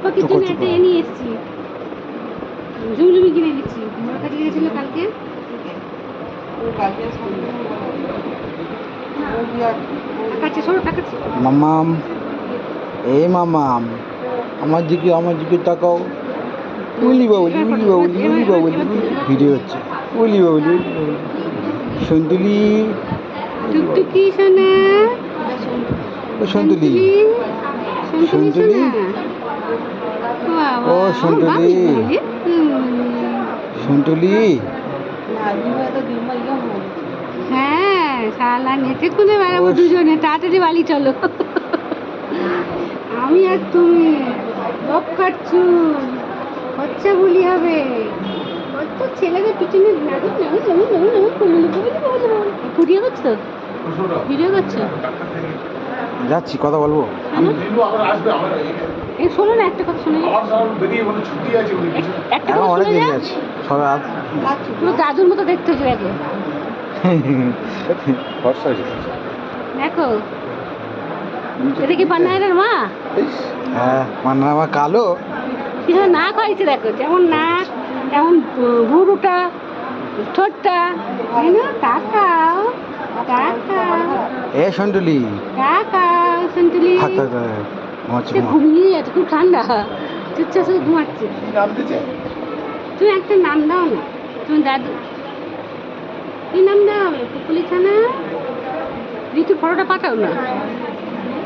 পাখির জন্য একটা এ নিয়ে এসেছি, ঝুমঝুমি কিনে দিচ্ছি। আমার কাছে গিয়েছিল কালকে। মামাম, এই মামাম, আমার দিকে তাকাও। উলি বাউলি, উলি বাউলি, উলি বাউলি, ভিডিও হচ্ছে। উলি বাউলি, সন্তুলি, টুকটুকি সোনা, সন্তুলি, সন্তুলি, ও সন্তুলি, সন্তুলি। হ্যাঁ, শালা নেচে খুলে বেড়াবো দুজনে, তাড়াতাড়ি বাড়ি চলো। আমি আর তুমি বক কাটছু, বাচ্চা বলি হবে। কত ছেলেদের পিছনে ভিডিও করছো, ভিডিও করছো? যাচ্ছি, কথা বলবো। এই শোনো না, একটা কথা শোনো। একটা কথা অনেক শোনো দেরি না, আছে, সবাই পুরো দাদুর মতো দেখতে হচ্ছে। দেখো দেখো, এটা কি পান্নাইয়ের মা? হ্যাঁ, মানে আমার কালো কিভাবে নাক হয়েছে দেখো, যেমন নাক তেমন ভুরুটা, ঠোঁটটা, তাই না? তাকাও তাকাও, এ সন্তুলি, তাকাও সন্তুলি। থাক থাক থাক, ঘুমাচ্ছে, ঘুমা। ঘুমিয়ে যাচ্ছে, খুব ঠান্ডা, চুপচাপ শুধু ঘুমাচ্ছে। তুমি একটা নাম দাও না, তুমি দাদু কি নাম দাও? পুকুলি ছানা। ঋতু ফটোটা পাঠাও না।